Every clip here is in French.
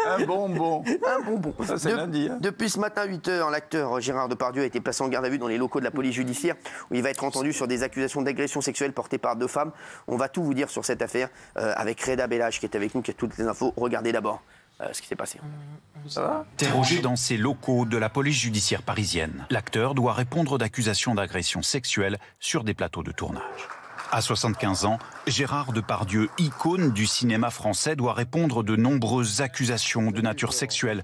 Un bonbon. Un bonbon. Ça, c'est lundi. Hein. Depuis ce matin, 8h, l'acteur Gérard Depardieu a été placé en garde à vue dans les locaux de la police judiciaire où il va être entendu sur des accusations d'agression sexuelle portées par 2 femmes. On va tout vous dire sur cette affaire avec Reda Bellage qui est avec nous, qui a toutes les infos. Regardez d'abord ce qui s'est passé. Ça va ? Interrogé dans ses locaux de la police judiciaire parisienne, l'acteur doit répondre d'accusations d'agression sexuelle sur des plateaux de tournage. À 75 ans, Gérard Depardieu, icône du cinéma français, doit répondre de nombreuses accusations de nature sexuelle.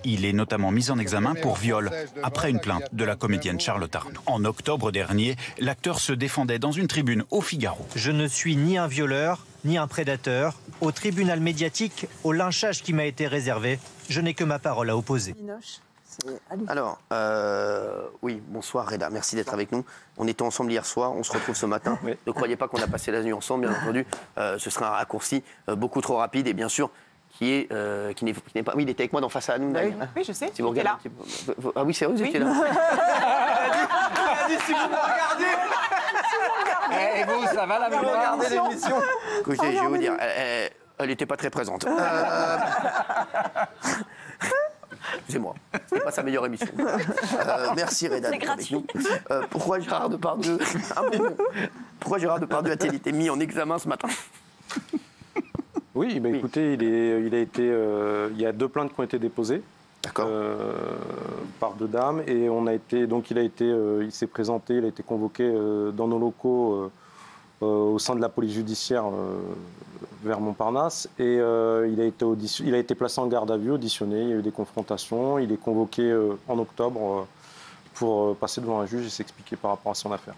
Il est notamment mis en examen pour viol, après une plainte de la comédienne Charlotte Arnoult. En octobre dernier, l'acteur se défendait dans une tribune au Figaro. Je ne suis ni un violeur, ni un prédateur. Au tribunal médiatique, au lynchage qui m'a été réservé, je n'ai que ma parole à opposer. Alors, oui, bonsoir Reda, merci d'être avec nous. On était ensemble hier soir, on se retrouve ce matin. Oui. Ne croyez pas qu'on a passé la nuit ensemble, bien entendu. Ce sera un raccourci beaucoup trop rapide et bien sûr, qui n'est pas... Oui, il était avec moi dans Face à nous. Oui, je sais, si vous regardez là. Ah oui, c'est vrai, vous étiez là. Il a dit si vous me regardez. Et vous, ça va la vous regardez l'émission. Écoutez, je vais vous dire, elle n'était pas très présente. Excusez-moi, c'est pas sa meilleure émission. Merci Reda d'être avec nous. Pourquoi Gérard Depardieu Pourquoi Gérard Depardieu a-t-il été mis en examen ce matin? Oui, bah, écoutez, il y a 2 plaintes qui ont été déposées. D'accord. Par 2 dames et il s'est présenté, il a été convoqué dans nos locaux au sein de la police judiciaire vers Montparnasse et il a été placé en garde à vue, auditionné, il y a eu des confrontations, il est convoqué en octobre pour passer devant un juge et s'expliquer par rapport à son affaire.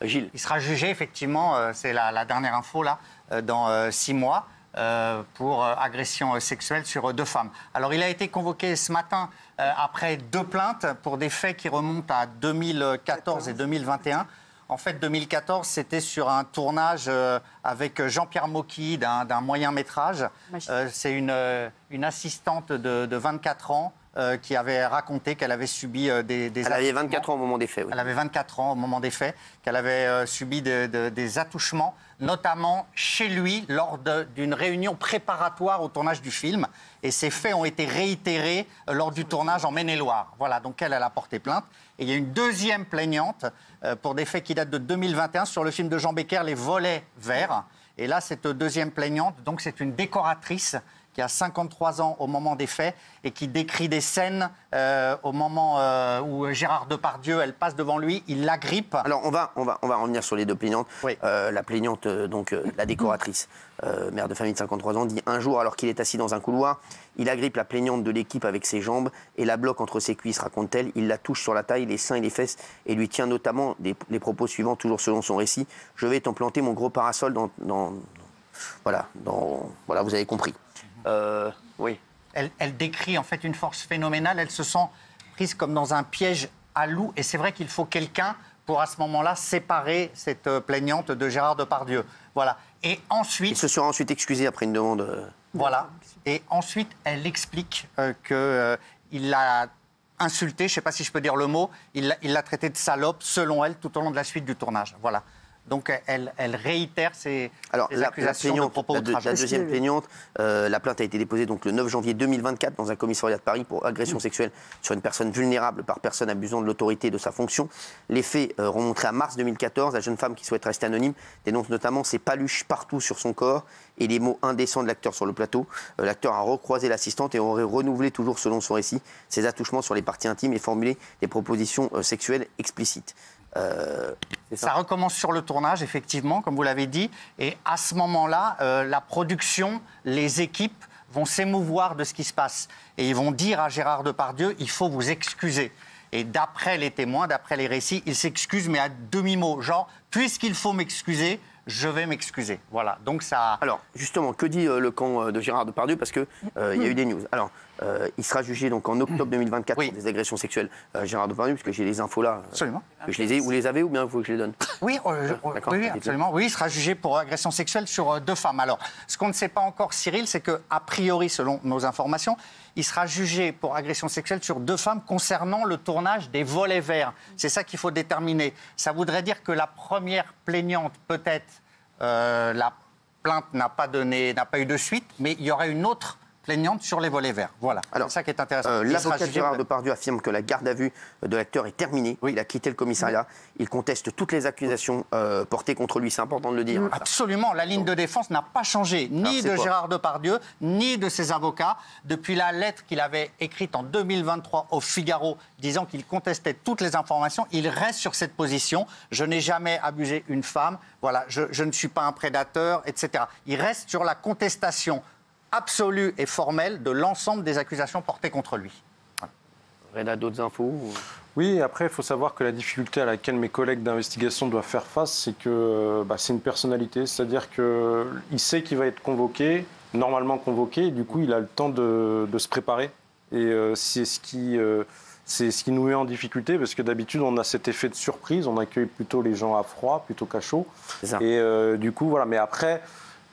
Gilles. Il sera jugé effectivement, c'est la dernière info là, dans 6 mois. Pour agression sexuelle sur 2 femmes. Alors, il a été convoqué ce matin après 2 plaintes pour des faits qui remontent à 2014 et 2021. En fait, 2014, c'était sur un tournage avec Jean-Pierre Mocky d'un moyen métrage. C'est une assistante de 24 ans qui avait raconté qu'elle avait subi des Elle avait 24 ans au moment des faits. Oui. Elle avait 24 ans au moment des faits, qu'elle avait subi des attouchements, notamment chez lui, lors d'une réunion préparatoire au tournage du film. Et ces faits ont été réitérés lors du tournage en Maine-et-Loire. Voilà, donc elle a porté plainte. Et il y a une deuxième plaignante pour des faits qui datent de 2021 sur le film de Jean Becker, Les Volets Verts. Et là, cette deuxième plaignante, donc c'est une décoratrice qui a 53 ans au moment des faits et qui décrit des scènes au moment où Gérard Depardieu, elle passe devant lui, il l'agrippe. Alors on va revenir sur les 2 plaignantes. Oui. La plaignante, la décoratrice, mère de famille de 53 ans, dit un jour, alors qu'il est assis dans un couloir, il agrippe la plaignante de l'équipe avec ses jambes et la bloque entre ses cuisses, raconte-t-elle. Il la touche sur la taille, les seins et les fesses et lui tient notamment les propos suivants, toujours selon son récit. Je vais t'en planter mon gros parasol voilà, vous avez compris. Oui. Elle décrit en fait une force phénoménale. Elle se sent prise comme dans un piège à loup. Et c'est vrai qu'il faut quelqu'un pour à ce moment-là séparer cette plaignante de Gérard Depardieu. Voilà. Et ensuite... Il se sera ensuite excusé après une demande... Voilà. Et ensuite, elle explique qu'il l'a insulté, je ne sais pas si je peux dire le mot, il l'a traité de salope, selon elle, tout au long de la suite du tournage. Voilà. Donc elle réitère ses accusations de propos outrageants. La deuxième plaignante, la plainte a été déposée donc, le 9 janvier 2024 dans un commissariat de Paris pour agression sexuelle sur une personne vulnérable par personne abusant de l'autorité et de sa fonction. Les faits remonteraient à mars 2014. La jeune femme qui souhaite rester anonyme dénonce notamment ses paluches partout sur son corps et les mots indécents de l'acteur sur le plateau. L'acteur a recroisé l'assistante et aurait renouvelé, toujours selon son récit, ses attouchements sur les parties intimes et formulé des propositions sexuelles explicites. Ça recommence sur le tournage, effectivement, comme vous l'avez dit. Et à ce moment-là, la production, les équipes vont s'émouvoir de ce qui se passe. Et ils vont dire à Gérard Depardieu, il faut vous excuser. Et d'après les témoins, d'après les récits, il s'excuse, mais à demi-mot. Genre, puisqu'il faut m'excuser, je vais m'excuser. Voilà, donc ça... Alors, justement, que dit le camp de Gérard Depardieu? Parce qu'il y a eu des news. Alors, il sera jugé donc, en octobre 2024 pour des agressions sexuelles. Gérard Depardieu, parce que j'ai les infos là. Absolument. Que je les ai. Vous les avez ou bien il faut que je les donne? Oui, oui, absolument. Oui, il sera jugé pour agression sexuelle sur 2 femmes. Alors, ce qu'on ne sait pas encore, Cyril, c'est qu'a priori, selon nos informations, il sera jugé pour agression sexuelle sur 2 femmes concernant le tournage des Volets Verts. C'est ça qu'il faut déterminer. Ça voudrait dire que la première plaignante, peut-être, la plainte n'a pas eu de suite, mais il y aurait une autre plaignante sur les volets verts. Voilà, c'est ça qui est intéressant. Il sera L'avocat jugé- Gérard Depardieu affirme que la garde à vue de l'acteur est terminée. Il a quitté le commissariat. Il conteste toutes les accusations portées contre lui. C'est important de le dire. Absolument, la ligne de défense n'a pas changé, ni de Gérard Depardieu, ni de ses avocats, depuis la lettre qu'il avait écrite en 2023 au Figaro, disant qu'il contestait toutes les informations. Il reste sur cette position. Je n'ai jamais abusé une femme, voilà, je ne suis pas un prédateur, etc. Il reste sur la contestation absolue et formelle de l'ensemble des accusations portées contre lui. Reda, d'autres infos Oui, après, il faut savoir que la difficulté à laquelle mes collègues d'investigation doivent faire face, c'est que c'est une personnalité. C'est-à-dire qu'il sait qu'il va être convoqué, normalement convoqué, et du coup, il a le temps de se préparer. Et c'est ce qui nous met en difficulté, parce que d'habitude, on a cet effet de surprise. On accueille plutôt les gens à froid plutôt qu'à chaud. C'est ça. Et du coup, voilà. Mais après,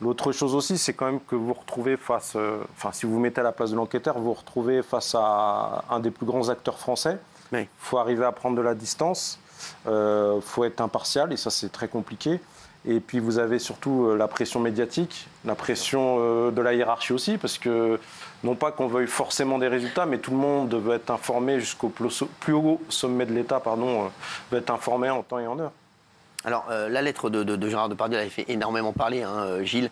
l'autre chose aussi, c'est quand même que vous vous retrouvez face... si vous vous mettez à la place de l'enquêteur, vous vous retrouvez face à un des plus grands acteurs français. Il faut arriver à prendre de la distance, il faut être impartial, et ça, c'est très compliqué. Et puis, vous avez surtout la pression médiatique, la pression de la hiérarchie aussi, parce que, non pas qu'on veuille forcément des résultats, mais tout le monde veut être informé jusqu'au plus haut sommet de l'État, veut être informé en temps et en heure. Alors, la lettre de Gérard Depardieu, elle avait fait énormément parler, Gilles.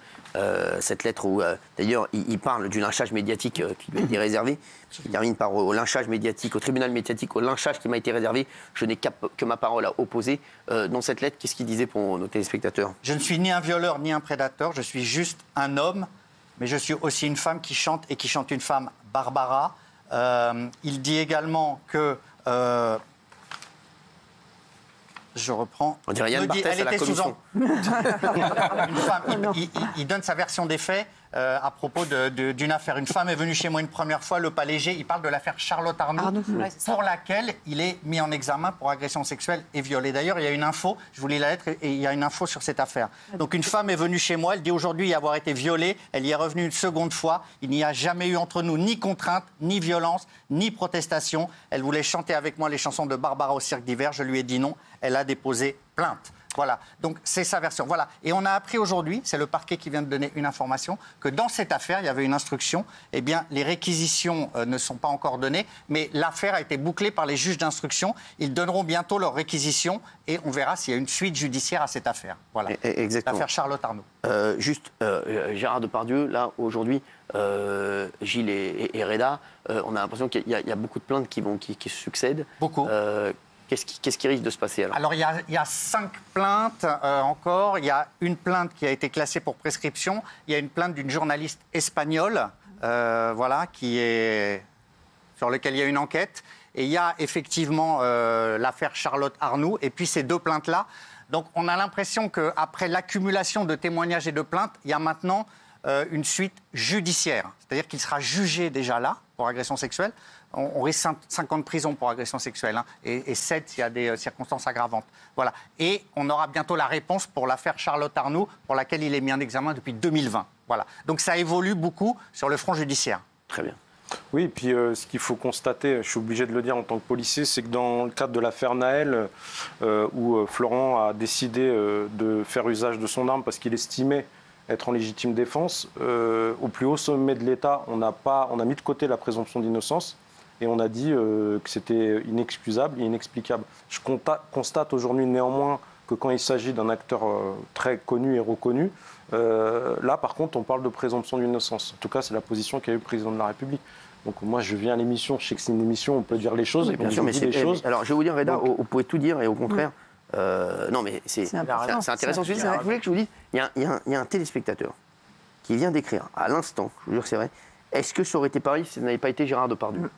Cette lettre où, d'ailleurs, il parle du lynchage médiatique qui lui a été réservé. Il termine par au lynchage médiatique, au tribunal médiatique, au lynchage qui m'a été réservé. Je n'ai que ma parole à opposer. Dans cette lettre, qu'est-ce qu'il disait pour nos téléspectateurs ? Je ne suis ni un violeur ni un prédateur, je suis juste un homme, mais je suis aussi une femme qui chante, et qui chante une femme, Barbara. Il dit également que... je reprends. On dirait Yann Barthès à la commission. Une femme, il donne sa version des faits à propos d'une affaire. Une femme est venue chez moi une première fois, le pas léger. Il parle de l'affaire Charlotte Arnoult, pour laquelle il est mis en examen pour agression sexuelle et viol. Et d'ailleurs, il y a une info, je vous lis la lettre, et il y a une info sur cette affaire. Donc une femme est venue chez moi, elle dit aujourd'hui y avoir été violée, elle y est revenue une seconde fois. Il n'y a jamais eu entre nous ni contrainte, ni violence, ni protestation. Elle voulait chanter avec moi les chansons de Barbara au cirque d'hiver, je lui ai dit non. Elle a déposé plainte. Voilà, donc c'est sa version. Voilà. Et on a appris aujourd'hui, c'est le parquet qui vient de donner une information, que dans cette affaire, il y avait une instruction. Eh bien, les réquisitions ne sont pas encore données, mais l'affaire a été bouclée par les juges d'instruction. Ils donneront bientôt leurs réquisitions et on verra s'il y a une suite judiciaire à cette affaire. Voilà, exactement. l'affaire Charlotte Arnoult. Gérard Depardieu, là, aujourd'hui, Gilles et Reda, on a l'impression qu'il y a beaucoup de plaintes qui se succèdent. Beaucoup. Qu'est-ce qui risque de se passer alors ? Alors, il y a 5 plaintes encore. Il y a une plainte qui a été classée pour prescription. Il y a une plainte d'une journaliste espagnole, sur laquelle il y a une enquête. Et il y a effectivement l'affaire Charlotte Arnoult. Et puis ces 2 plaintes-là. Donc, on a l'impression qu'après l'accumulation de témoignages et de plaintes, il y a maintenant une suite judiciaire. C'est-à-dire qu'il sera jugé déjà là pour agression sexuelle. On risque 5 ans de prison pour agression sexuelle, et 7 s'il y a des circonstances aggravantes. Voilà. Et on aura bientôt la réponse pour l'affaire Charlotte Arnoult, pour laquelle il est mis en examen depuis 2020. Voilà. Donc ça évolue beaucoup sur le front judiciaire. Très bien. Oui, et puis ce qu'il faut constater, je suis obligé de le dire en tant que policier, c'est que dans le cadre de l'affaire Naël, où Florent a décidé de faire usage de son arme parce qu'il estimait être en légitime défense, au plus haut sommet de l'État, on a mis de côté la présomption d'innocence. Et on a dit que c'était inexcusable et inexplicable. Je constate aujourd'hui néanmoins que quand il s'agit d'un acteur très connu et reconnu, là par contre on parle de présomption d'innocence. En tout cas c'est la position qu'a eu le président de la République. Donc moi je viens à l'émission, je sais que c'est une émission, on peut dire les choses. Oui, bien sûr, mais c'est des choses. Alors je vais vous dire, Reda, vous pouvez tout dire et au contraire. Non mais c'est intéressant. Vous voulez que je vous dise, il y a un téléspectateur qui vient d'écrire à l'instant, je vous jure que c'est vrai, est-ce que ça aurait été pareil si ça n'avait pas été Gérard Depardieu ?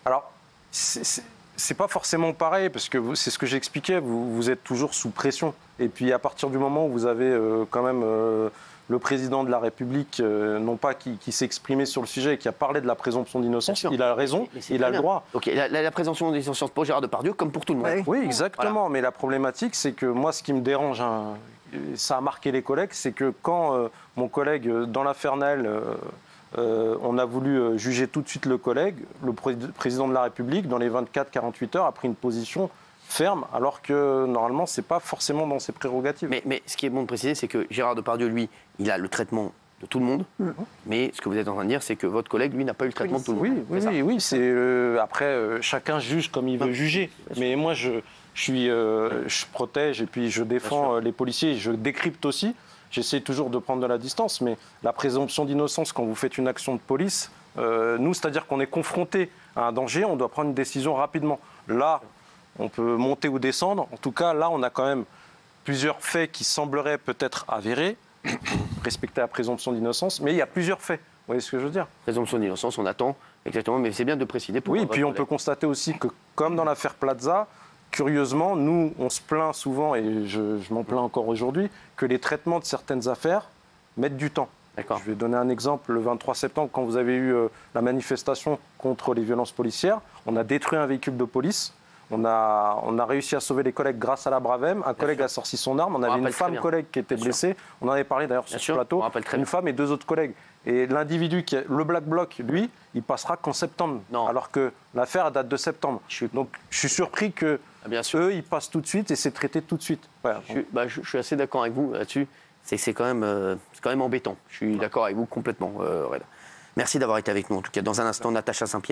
Alors, c'est pas forcément pareil, parce que c'est ce que j'expliquais, vous êtes toujours sous pression. Et puis à partir du moment où vous avez quand même le président de la République, non pas qui s'est exprimé sur le sujet et qui a parlé de la présomption d'innocence, il a raison, il a le droit. Donc la présomption d'innocence pour Gérard Depardieu, comme pour tout le monde. Oui, exactement. Voilà. Mais la problématique, c'est que moi, ce qui me dérange, ça a marqué les collègues, c'est que quand mon collègue, dans l'affaire Naël, on a voulu juger tout de suite le collègue, le président de la République, dans les 24-48 heures, a pris une position ferme, alors que normalement, ce n'est pas forcément dans ses prérogatives. Mais ce qui est bon de préciser, c'est que Gérard Depardieu, lui, il a le traitement de tout le monde. Mais ce que vous êtes en train de dire, c'est que votre collègue, lui, n'a pas eu le traitement de tout le monde. Oui. Après, chacun juge comme il veut juger. Mais moi, je protège et puis je défends les policiers. Je décrypte aussi. J'essaie toujours de prendre de la distance. Mais la présomption d'innocence, quand vous faites une action de police, nous, c'est-à-dire qu'on est confronté à un danger, on doit prendre une décision rapidement. Là, on peut monter ou descendre. En tout cas, là, on a quand même plusieurs faits qui sembleraient peut-être avérés, respecter la présomption d'innocence, mais il y a plusieurs faits. Vous voyez ce que je veux dire? Présomption d'innocence, on attend exactement, mais c'est bien de préciser. Oui, puis on peut constater aussi que, comme dans l'affaire Plaza, curieusement, nous, on se plaint souvent, et je m'en plains encore aujourd'hui, que les traitements de certaines affaires mettent du temps. Je vais donner un exemple. Le 23 septembre, quand vous avez eu la manifestation contre les violences policières, on a détruit un véhicule de police. On a réussi à sauver les collègues grâce à la Bravem. Un collègue a sorti son arme. On avait une femme collègue qui était blessée. On en avait parlé d'ailleurs sur ce plateau. Une femme et 2 autres collègues. Et l'individu, le Black Bloc, lui, il passera qu'en septembre. Alors que l'affaire date de septembre. Donc je suis surpris que eux, ils passent tout de suite et c'est traité tout de suite. Voilà. Je suis assez d'accord avec vous là-dessus. C'est quand même embêtant. Je suis d'accord avec vous complètement, Reda. Merci d'avoir été avec nous. En tout cas, dans un instant, Natacha Saint-Pierre.